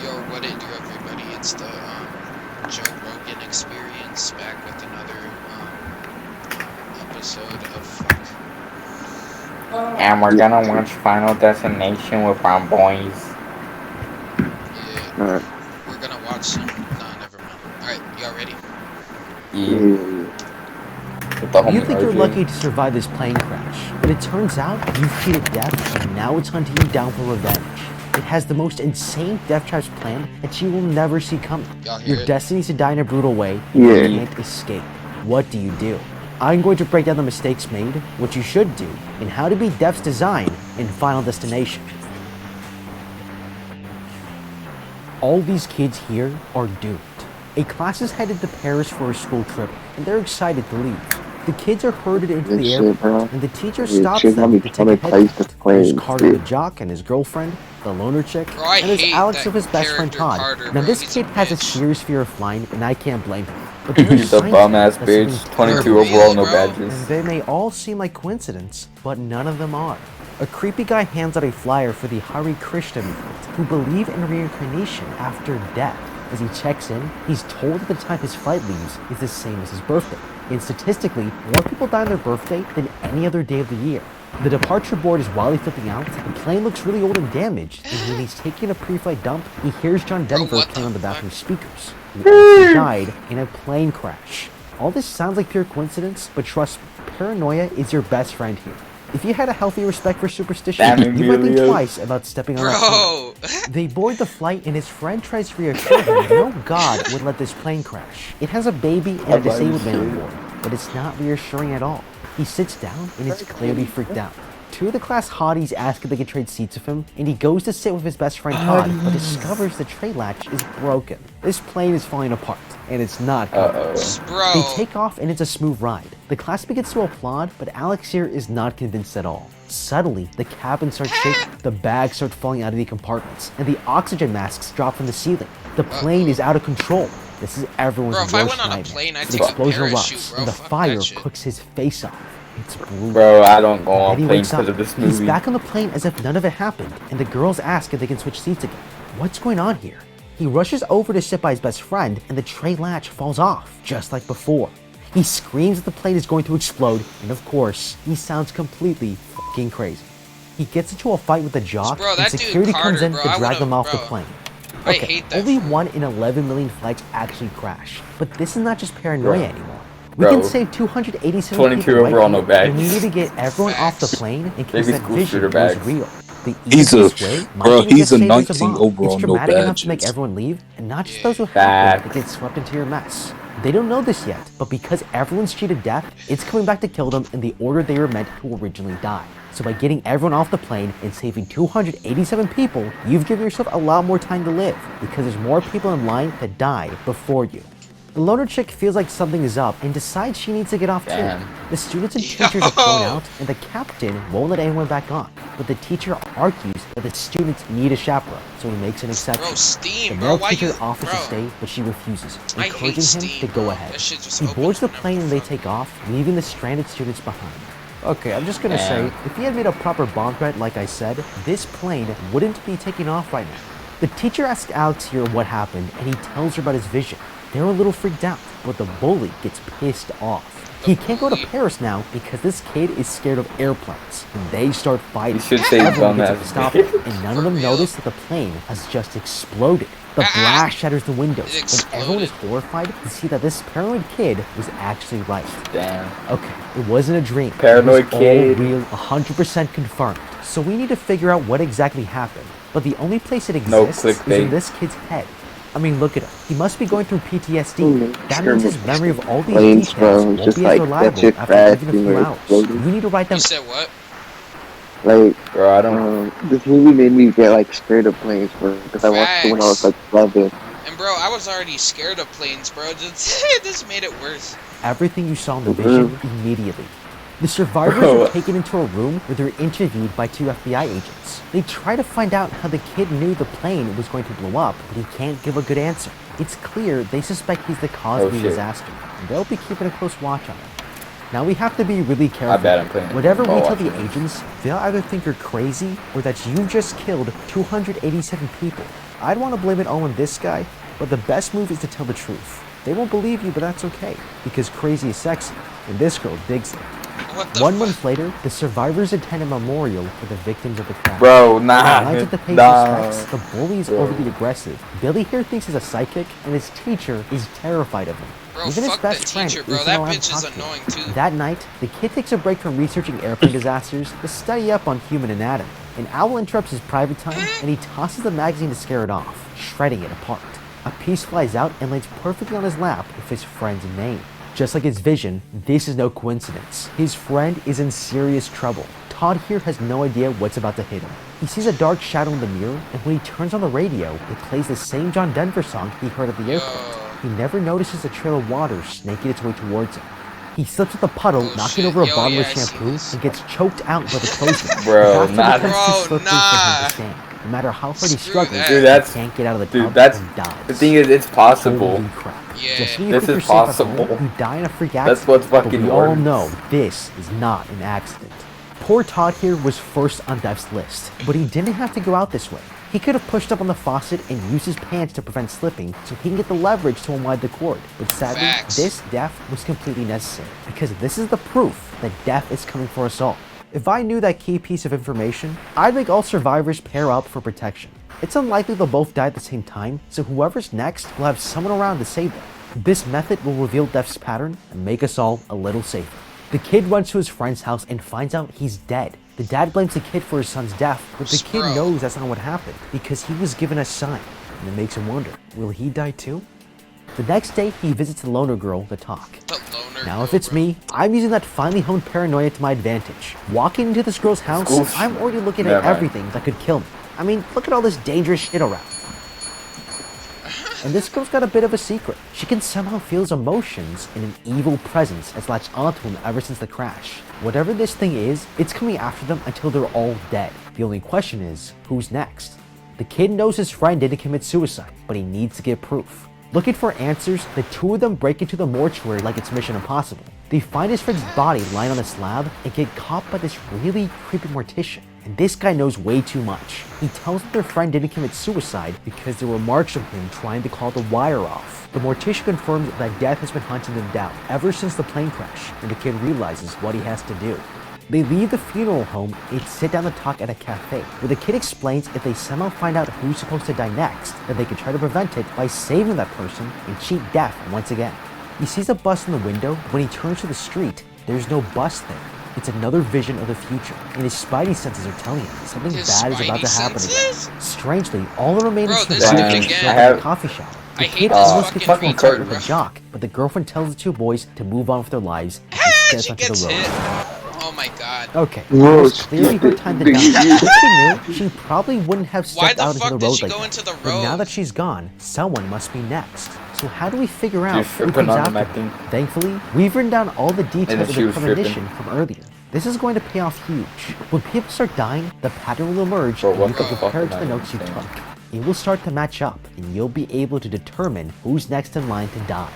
Yo, what it do, everybody? It's the Joe Rogan experience back with another episode of fuck. And we're gonna watch Final Destination with our boys. Yeah, Alright. we're gonna watch some. Nah, never mind. All right, y'all ready? Yeah, Yeah. with the You homie think you're lucky RJ. to survive this plane crash, but it turns out you've cheated death and now it's hunting you down for revenge. It has the most insane death traps planned that you will never see coming. Y'all hear Your it? destiny is to die in a brutal way and Yeah. you can't escape. What do you do? I'm going to break down the mistakes made, what you should do, and how to beat death's design in Final Destination. All these kids here are doomed. A class is headed to Paris for a school trip, and they're excited to leave. The kids are herded into Good the shit, airport, bro. and the teacher Yeah, stops shit them got me to take a trying to head taste the count. There's flames, Carter the dude. jock and his girlfriend, the loner chick, Bro, I and there's hate Alex that with his best friend character Todd. Carter, Now bro. this He's a kid has a bitch. serious fear of flying, and I can't blame him. But there's He's a signs bum ass that bitch. something 22 terrible is overall, real, no bro. badges. and they may all seem like coincidence, but none of them are. A creepy guy hands out a flyer for the Hare Krishna movement, who believe in reincarnation after death. As he checks in, he's told that the time his flight leaves is the same as his birthday. And statistically, more people die on their birthday than any other day of the year. The departure board is wildly flipping out, the plane looks really old and damaged, and when he's taking a pre-flight dump, he hears John Bro, Denver what playing on the the bathroom fuck? speakers. He also died in a plane crash. All this sounds like pure coincidence, but trust me, paranoia is your best friend here. If you had a healthy respect for superstition, Damn, you might think Emilio. twice about stepping on that plane. Bro, They board the flight and his friend tries to reassure him no god would let this plane crash. It has a baby and a I'm disabled man on shit. board, but it's not reassuring at all. He sits down and is clearly freaked out. Two of the class hotties ask if they can trade seats with him, and he goes to sit with his best friend Todd, but discovers the tray latch is broken. This plane is falling apart, and it's not good. Uh-oh. bro. They take off and it's a smooth ride. The class begins to applaud, but Alex here is not convinced at all. Suddenly, the cabin starts shaking, the bags start falling out of the compartments, and the oxygen masks drop from the ceiling. The plane is out of control. This is everyone's Bro, if I worst went on a nightmare. plane, I'd The take a explosion parachute, erupts, bro. and the Fuck fire that shit. cooks his face off. It's brutal. Bro, I don't go on Eddie planes wakes up. because of this He's movie. back on the plane as if none of it happened, and the girls ask if they can switch seats again. What's going on here? He rushes over to sit by his best friend, and the tray latch falls off, just like before. He screams that the plane is going to explode, and of course, he sounds completely fucking crazy. He gets into a fight with the jock, Bro, and that dude security comes Carter, in bro, to I drag would've- him off the bro. plane. I hate that only for him. 1 in 11 million flights actually crash, but this is not just paranoia Bro. anymore. We Bro. can save 287 22 people right overall, no here, badges. and we need to get everyone off the Facts. plane in case Maybe that school vision shooter was bags. real. The He's a- easiest way might bro, be to he's just a say there's 19 bomb. overall, It's no dramatic enough to make badges. everyone leave, and not just Yeah. those who have Facts. to get swept into your mess. They don't know this yet, but because everyone's cheated death, it's coming back to kill them in the order they were meant to originally die. So by getting everyone off the plane and saving 287 people, you've given yourself a lot more time to live, because there's more people in line that die before you. The loner chick feels like something is up and decides she needs to get off too. Damn. The students and teachers are thrown Yo! out, and the captain won't let anyone back on. But the teacher argues that the students need a chaperone, so he makes an exception. Bro, Steam, The bro. male Why teacher you, offers bro? to stay, but she refuses, I hate encouraging him Steam, to go bro. ahead. That shit just He opens boards the whenever plane the and they fuck. take off, leaving the stranded students behind. Okay, I'm just gonna say, Damn. if he had made a proper bomb threat like I said, this plane wouldn't be taking off right now. The teacher asks Alex here what happened, and he tells her about his vision. They're a little freaked out, but the bully gets pissed off. He can't go to Paris now because this kid is scared of airplanes. And they start fighting. You should say Everyone bum gets up to ass stop bitch. it, and none of them For real? notice that the plane has just exploded. The blast shatters the windows, It and everyone is exploded. horrified to see that this paranoid kid was actually right. Damn. Okay, it wasn't a dream. Paranoid it was kid. all real, 100% confirmed. So we need to figure out what exactly happened. But the only place it No exists is clickbait. in this kid's head. I mean, look at him. He must be going through PTSD. Mm, That sure, means his memory of all these planes, details bro, won't just be as like reliable that shit after even a crashing few or hours. exploding. You need to write down. You said what? Like, Bro, I don't. this movie made me get like scared of planes, bro, because I watched it when I was like 11. And bro, I was already scared of planes, bro. This made it worse. Everything you saw in the vision immediately. The survivors Bro. are taken into a room where they're interviewed by 2 FBI agents. They try to find out how the kid knew the plane was going to blow up, but he can't give a good answer. It's clear they suspect he's the cause Oh, of the shit. disaster, and they'll be keeping a close watch on him. Now we have to be really careful. I bet I'm playing Whatever we ball tell the watching. agents, they'll either think you're crazy or that you just killed 287 people. I'd want to blame it all on this guy, but the best move is to tell the truth. They won't believe you, but that's okay, because crazy is sexy, and this girl digs it. What the 1 fuck? month later, the survivors attend a memorial for the victims of the crash. Bro, nah. Besides the pay Nah. respects, the bully is overly aggressive. Billy here thinks he's a psychic, and his teacher is terrified of him. Bro, Even his fuck best that friend teacher, bro. isn't That allowed to bitch is talk to him. annoying too. That night, the kid takes a break from researching airplane disasters to study up on human anatomy. An owl interrupts his private time, and he tosses the magazine to scare it off, shredding it apart. A piece flies out and lands perfectly on his lap with his friend's name. Just like his vision, this is no coincidence. His friend is in serious trouble. Todd here has no idea what's about to hit him. He sees a dark shadow in the mirror, and when he turns on the radio, it plays the same John Denver song he heard at the airport. He never notices a trail of water snaking its way towards him. He slips with a puddle, Oh, knocking shit. over a Yo, bottle yeah, of I see shampoo, this. and gets choked out by the clothesline. Bro, The not- bathroom becomes too Bro, slippery for him nah. to stand. No matter how hard he Screw struggles, that. Dude, he that's- can't get out of the Dude, tub that's and dies. the thing is, it's possible. Holy crap. Yeah. Just when you This think is you're safe at home, possible. you die in a freak That's accident. what's But fucking we all worse. know this is not an accident. Poor Todd here was first on Def's list, but he didn't have to go out this way. He could have pushed up on the faucet and used his pants to prevent slipping so he can get the leverage to unwind the cord. But sadly, Facts. this Def was completely necessary, because this is the proof that Def is coming for us all. If I knew that key piece of information, I'd make all survivors pair up for protection. It's unlikely they'll both die at the same time, so whoever's next will have someone around to save them. This method will reveal Def's pattern and make us all a little safer. The kid runs to his friend's house and finds out he's dead. The dad blames the kid for his son's death, but the kid Bro. knows that's not what happened because he was given a sign, and it makes him wonder, will he die too? The next day, he visits the loner girl to talk. The loner Now, girl, if it's bro. me, I'm using that finely honed paranoia to my advantage. Walking into this girl's house, Oof. I'm already looking at Never mind. everything that could kill me. I mean, look at all this dangerous shit around. And this girl's got a bit of a secret. She can somehow feel his emotions, and an evil presence has latched onto him ever since the crash. Whatever this thing is, it's coming after them until they're all dead. The only question is, who's next? The kid knows his friend didn't commit suicide, but he needs to get proof. Looking for answers, the two of them break into the mortuary like it's Mission Impossible. They find his friend's body lying on the slab and get caught by this really creepy mortician. And this guy knows way too much. He tells them their friend didn't commit suicide because there were marks of him trying to call the wire off. The mortician confirms that death has been hunting them down ever since the plane crash, and the kid realizes what he has to do. They leave the funeral home and sit down to talk at a cafe, where the kid explains if they somehow find out who's supposed to die next, that they can try to prevent it by saving that person and cheat death once again. He sees a bus in the window. When he turns to the street, there's no bus there. It's another vision of the future, and his spidey senses are telling him something His bad is about to spidey happen senses? again. Strangely, all the remaining Bro, this survivors dude show again. up I at have- the coffee shop. The I kid hate this almost fucking gets retard, hurt with bro. a jock, but the girlfriend tells the two boys to move on with their lives and steps She onto gets the road. hit. Oh my god. Okay, Whoa, it was clearly her time to die. If she knew, she probably wouldn't have Why stepped the out into fuck the did road she like go that. into the But now road? that she's gone, someone must be next. So how do we figure out She's who stripping comes on them, after I her? think. Thankfully, we've written down all the And details then of she the was stripping. premonition from earlier. This is going to pay off huge. When people start dying, the pattern will emerge Bro, and what you can the fuck compare it am to the I notes you saying? took. It will start to match up, and you'll be able to determine who's next in line to die.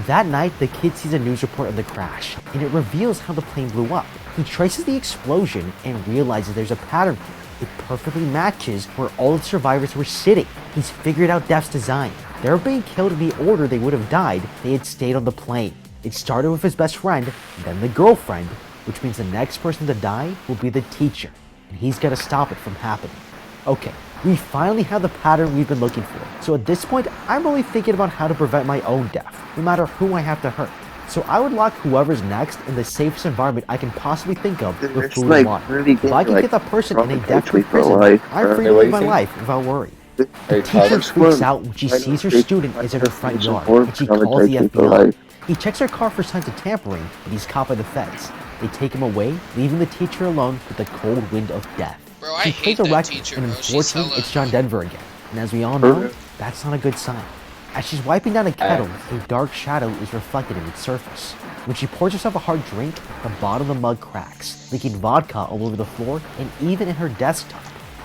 That night, the kid sees a news report of the crash, and it reveals how the plane blew up. He traces the explosion and realizes there's a pattern here. It perfectly matches where all the survivors were sitting. He's figured out Def's design. They're being killed in the order they would have died if they had stayed on the plane. It started with his best friend, then the girlfriend, which means the next person to die will be the teacher, and he's got to stop it from happening. Okay, we finally have the pattern we've been looking for. So at this point, I'm only thinking about how to prevent my own death, no matter who I have to hurt. So I would lock whoever's next in the safest environment I can possibly think of with It's food like and water. really If I can like, get that person in a probably death-free for prison, life, I'm bro. free Hey, to what live you my think? life without worry. Hey, The teacher Tyler. freaks out when she sees her student is in her front yard, and she calls the FBI. He checks her car for signs of tampering, but he's caught by the feds. They take him away, leaving the teacher alone with the cold wind of death. Bro, I He hate plays a that record, teacher, and bro. She's unfortunately, hella it's John annoying. Denver again. And as we all know, Perfect. that's not a good sign. As she's wiping down a kettle, a dark shadow is reflected in its surface. When she pours herself a hard drink, the bottom of the mug cracks, leaking vodka all over the floor and even in her desktop.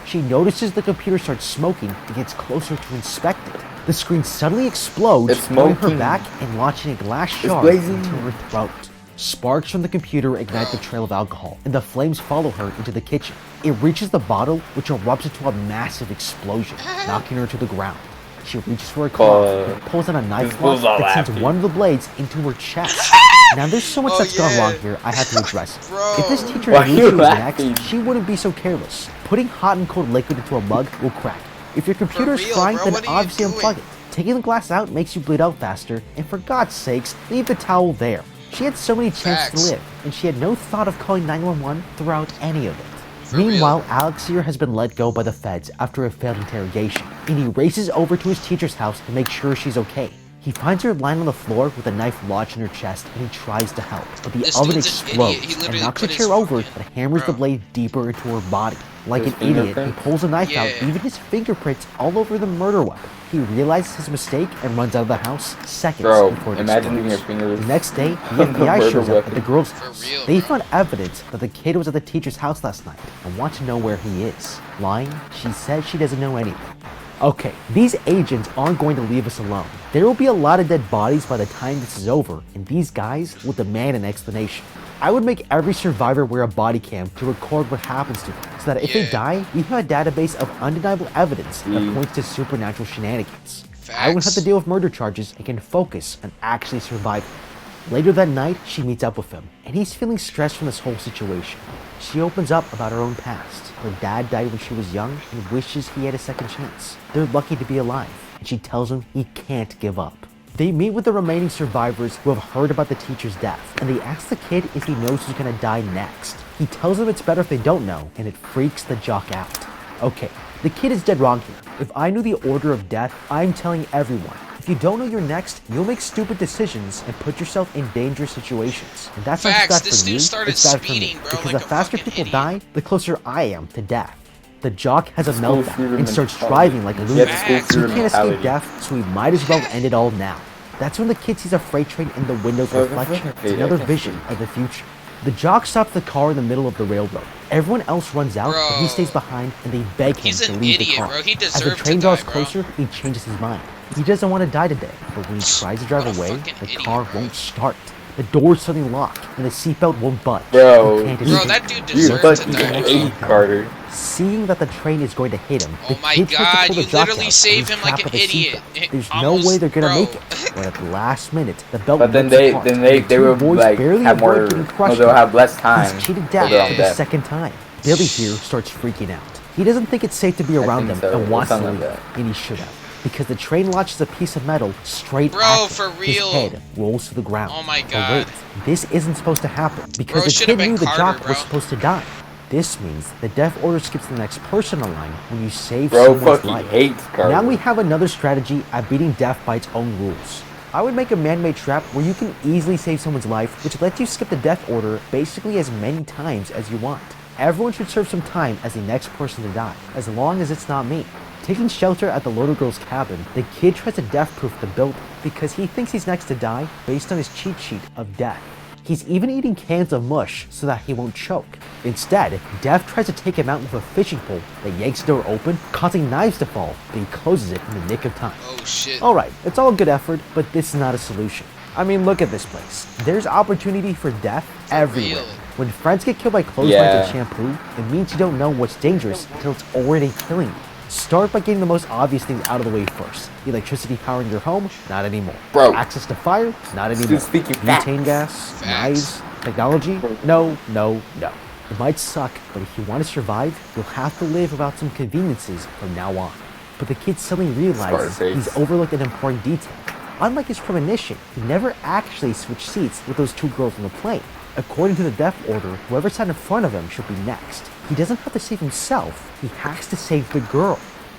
She notices the computer starts smoking and gets closer to inspect it. The screen suddenly explodes, It's throwing her smoking. back and launching a glass It's shard blazing. into her throat. Sparks from the computer ignite the trail of alcohol, and the flames follow her into the kitchen. It reaches the bottle, which erupts into a massive explosion, knocking her to the ground. She reaches for a cloth and pulls out a knife block that sends one of the blades into her chest. Now there's so much that's gone wrong here, I have to address it. If this teacher knew she was next, she wouldn't be so careless. Putting hot and cold liquid into a mug will crack. If your computer is frying, then obviously unplug it. Taking the glass out makes you bleed out faster, and for God's sakes, leave the towel there. She had so many chances to live, and she had no thought of calling 911 throughout any of it. Meanwhile, Alex here has been let go by the feds after a failed interrogation, and he races over to his teacher's house to make sure she's okay. He finds her lying on the floor with a knife lodged in her chest, and he tries to help, but the oven explodes and knocks a chair over and hammers the blade deeper into her body. Like an idiot, he pulls a knife out, leaving his fingerprints all over the murder weapon. He realizes his mistake and runs out of the house seconds before it explodes. The next day, the FBI shows up at the girl's house. They found evidence that the kid was at the teacher's house last night and want to know where he is. Lying, she says she doesn't know anything. Okay, these agents aren't going to leave us alone. There will be a lot of dead bodies by the time this is over, and these guys will demand an explanation. I would make every survivor wear a body cam to record what happens to them, so that if they die, we have a database of undeniable evidence that points to supernatural shenanigans. I won't have to deal with murder charges and can focus on actually surviving. Later that night, she meets up with him, and he's feeling stressed from this whole situation. She opens up about her own past. Her dad died when she was young and wishes he had a second chance. They're lucky to be alive, and she tells him he can't give up. They meet with the remaining survivors who have heard about the teacher's death, and they ask the kid if he knows who's gonna die next. He tells them it's better if they don't know, and it freaks the jock out. Okay, the kid is dead wrong here. If I knew the order of death, I'm telling everyone. If you don't know you're next, you'll make stupid decisions and put yourself in dangerous situations. And that's not bad for you, it's bad for me. Because the faster people die, the closer I am to death. The jock has a meltdown and starts driving like a lunatic. He can't escape death, so he might as well end it all now. That's when the kid sees a freight train in the window's reflection. It's another vision of the future. The jock stops the car in the middle of the railroad. Everyone else runs out, but he stays behind, and they beg him to leave the car. As the train draws closer, he changes his mind. He doesn't want to die today, but when he tries to drive away, the car won't start. The doors suddenly lock, and the seatbelt won't budge. Bro, that dude deserves to die. Carter. Seeing that the train is going to hit him, oh my god, you literally saved him like an idiot. There's no way they're gonna make it. But at the last minute, the belt. But then they will like have more. No, they'll have less time. He's cheated death for the second time. Billy here starts freaking out. He doesn't think it's safe to be around them and wants to leave, and he should have. Because the train launches a piece of metal straight at him. For real. His head rolls to the ground. Oh my god. god. But wait, this isn't supposed to happen because the kid knew the jock was supposed to die. This means the death order skips the next person in line when you save someone's life. Hates Carter. Now we have another strategy at beating death by its own rules. I would make a man-made trap where you can easily save someone's life, which lets you skip the death order basically as many times as you want. Everyone should serve some time as the next person to die, as long as it's not me. Taking shelter at the little girl's cabin, the kid tries to death-proof the building because he thinks he's next to die based on his cheat sheet of death. He's even eating cans of mush so that he won't choke. Instead, Death tries to take him out with a fishing pole that yanks the door open, causing knives to fall, but he closes it in the nick of time. Oh shit. Alright, it's all good effort, but this is not a solution. I mean, look at this place. There's opportunity for death everywhere. When friends get killed by clotheslines and shampoo, it means you don't know what's dangerous until it's already killing you. Start by getting the most obvious things out of the way first. Electricity powering your home? Not anymore. Bro. Access to fire? Not anymore. Methane gas? Knives? Technology? No, no, no. It might suck, but if you want to survive, you'll have to live without some conveniences from now on. But the kid suddenly realizes he's overlooked an important detail. Unlike his premonition, he never actually switched seats with those two girls on the plane. According to the death order, whoever sat in front of him should be next. He doesn't have to save himself, he has to save the girl.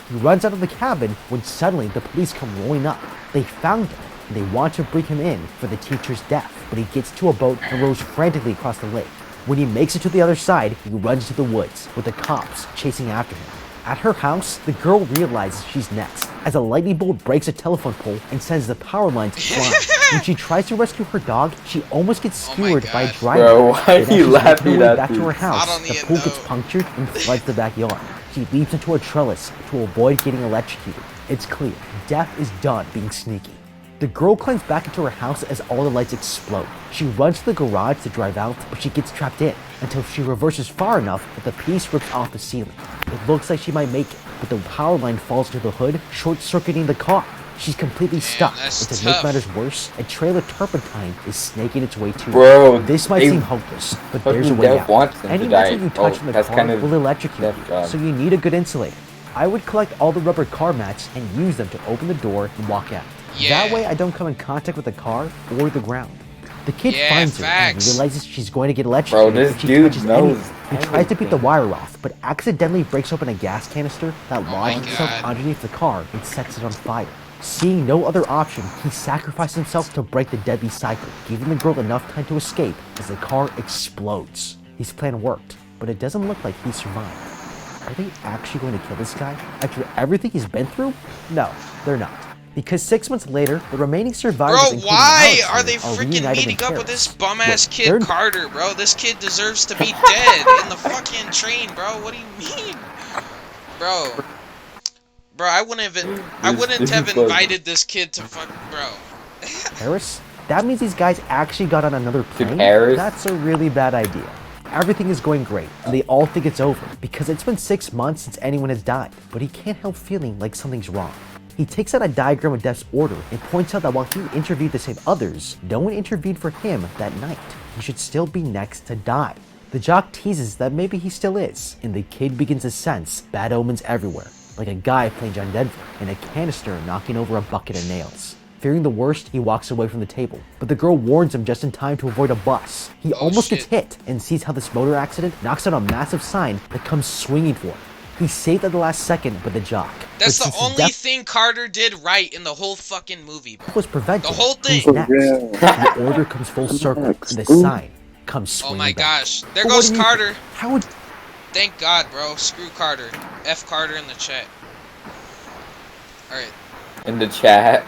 He runs out of the cabin when suddenly the police come rolling up. They found him, and they want to bring him in for the teacher's death, but he gets to a boat and rows frantically across the lake. When he makes it to the other side, he runs to the woods, with the cops chasing after him. At her house, the girl realizes she's next, as a lightning bolt breaks a telephone pole and sends the power lines flying. When she tries to rescue her dog, she almost gets skewered by a driver. Bro, why are you laughing at back this? to her house, the pool gets punctured and floods the backyard. She leaps into a trellis to avoid getting electrocuted. It's clear, Death is done being sneaky. The girl climbs back into her house as all the lights explode. She runs to the garage to drive out, but she gets trapped in until she reverses far enough that the piece rips off the ceiling. It looks like she might make it, but the power line falls into the hood, short-circuiting the car. She's completely stuck, and to make matters worse, a trail of turpentine is snaking its way to her. Bro, This might seem hopeless, but there's a way out. Any metal you touch in the car will electrocute you, so you need a good insulator. I would collect all the rubber car mats and use them to open the door and walk out. That way I don't come in contact with the car or the ground. The kid finds her and realizes she's going to get electrocuted if she touches anything. He tries to beat the wire off, but accidentally breaks open a gas canister that lodges itself underneath the car and sets it on fire. Seeing no other option, he sacrifices himself to break the deadly cycle, giving the girl enough time to escape as the car explodes. His plan worked, but it doesn't look like he survived. Are they actually going to kill this guy after everything he's been through? No, they're not. Because 6 months later, the remaining survivors, bro, why are they freaking meeting up with this bum-ass kid Carter, bro? This kid deserves to be dead in the fucking train, bro. What do you mean? Bro, I wouldn't have invited this kid to fuck, bro. Paris? That means these guys actually got on another plane? That's a really bad idea. Everything is going great, and they all think it's over, because it's been 6 months since anyone has died, but he can't help feeling like something's wrong. He takes out a diagram of death's order and points out that while he intervened to save others, no one intervened for him that night. He should still be next to die. The jock teases that maybe he still is, and the kid begins to sense bad omens everywhere, like a guy playing John Denver and a canister knocking over a bucket of nails. Fearing the worst, he walks away from the table, but the girl warns him just in time to avoid a bus. He almost gets hit and sees how this motor accident knocks out a massive sign that comes swinging for him. He's saved at the last second by the jock. That's the only thing Carter did right in the whole fucking movie, bro. Was prevented. The whole thing. Next? The order comes full circle, and the sign comes swinging Oh my back. gosh. There goes Carter. How would... Thank God, bro. Screw Carter. F Carter in the chat. Alright. In the chat.